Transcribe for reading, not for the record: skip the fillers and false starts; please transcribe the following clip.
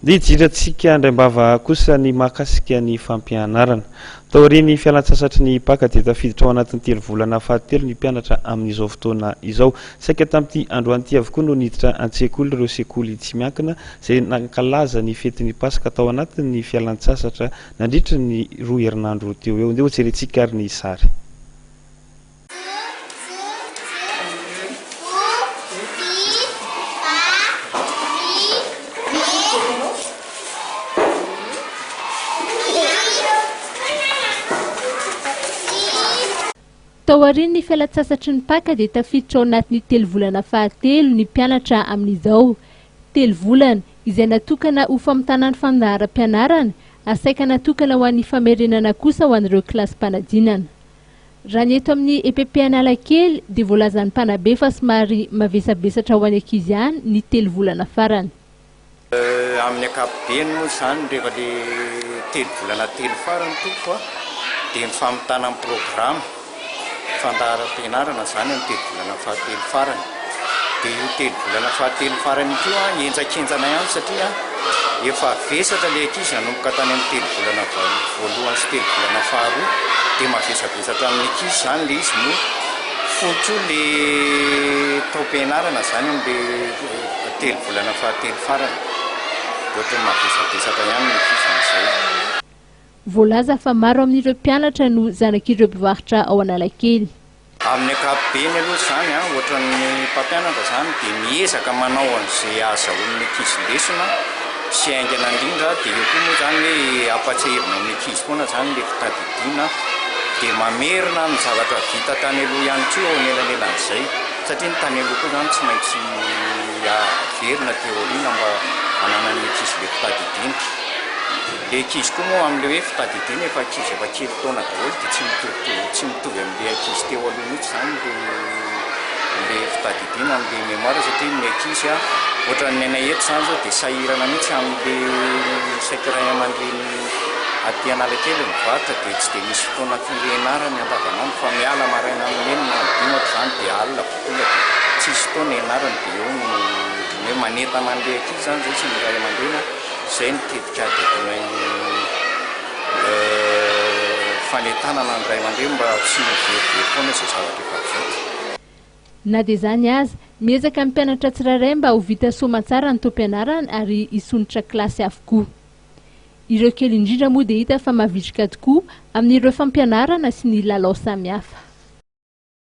Dia jiratsika andriambava kosa ny mahakasika ny fampianarana. Taoriny fialan-tsasatry ny paka dia tafiditra ao anatin'ny 3 volana fahatelo ny mpianatra amin'izao fotoana izao. Saika tamin'ity androan'ity avokoa no niditra an-tsekoly ireo sekoly tsy miankina izay nankalaza ny fetin'ny pasika tao anatin'ny fialan-tsasatra nandritra ny 2 herinandro teo eo. Ndeha ho jerentsika ary ny sary. Tao aorian'ny fialan-tsasatry ny paka dia tafiditra ao anatin'ny 3 volana fahatelo ny mpianatra amin'izao. 3 volana izay natokana ho famitana ny fandaharam-pianarana, asaika natokana ho an'ny famerenana kosa ho an'ireo kilasym-panadinana. Raha ny eto amin'ny EPP-Analakely dia voalazan'ny mpanabe fa somary mavesabesatra ho an'ny ankizy ihany ny 3 volana farany. Amin'ny ankapobeny moa izany rehefa le 3 volana 3 farany toko dia ny famitana ny programa fandaharam-pianarana zany amin'ny 3 volana fahatelo farany. Dia io 3 volana fahatelo farany io enjakenjana ihany satria efa vesatra le ankizy nanomboka tany amin'ny 3 volana voalohany sy 3 volana faharoa dia mavesabesatra amin'ny ankizy zany le izy no fotro le tao-pianarana zany amin'ny 3 volana fahatelo farany. Ohatran'ny mavesabesatra ihany ny ankizy amin'izay. Voalaza fa maro amin'ireo mpianatra no zanak'ireo mpivarotra ao Analakely. Amin'ny ankapobeny aloha zany ohatran'ny mpampianatra zany dia miezaka manao an'izay azahoan'ny ankizy lesona sy aingana indrindra, dia eo koa moa zany hoe ampatsahirina amin'ny ankizy foana zany le fitadidiana dia mamerina ny zavatra vita tany aloha ihany koa ao anelanelan'izay, satria ny tany aloha koa zany tsy maintsy averina teoriana mba hananany ankizy le fitadidiana. Le ankizy koa moa amin'ilay hoe fitadidiana efa ankizy efa kely taona daholo dia tsy mitovy amin'ilay ankizy teo aloha mihitsy zany le fitadidiana amin'ilay mémoire, satria ny ankizy ohatran'ny anay eto zany zao dia sahirana mihitsy amin'ilay saika ray aman-dreny aty Analakely mivarotra dia tsy dia misy fotoana firenarany andavanandro fa miala maraina amin'ny 9 na 10 zany dia alina fotoana dia tsisy fotoana ianarany dia eo no hoe manentana an'ilay ankizy zany zay sy ny ray aman-dreny izay ny tetika adidinay fanetanana ny ray aman-dreny mba sy mivery foana izay zavatra efa vita. Na dia izany aza, miezaka ny mpianatra tsirairay mba ho vita soamantsara ny tao-pianarana ary hisonitra kilasy avokoa. Ireo kely indrindra moa dia hita fa mavitrika tokoa amin'ireo fampianarana sy ny lalao samihafa.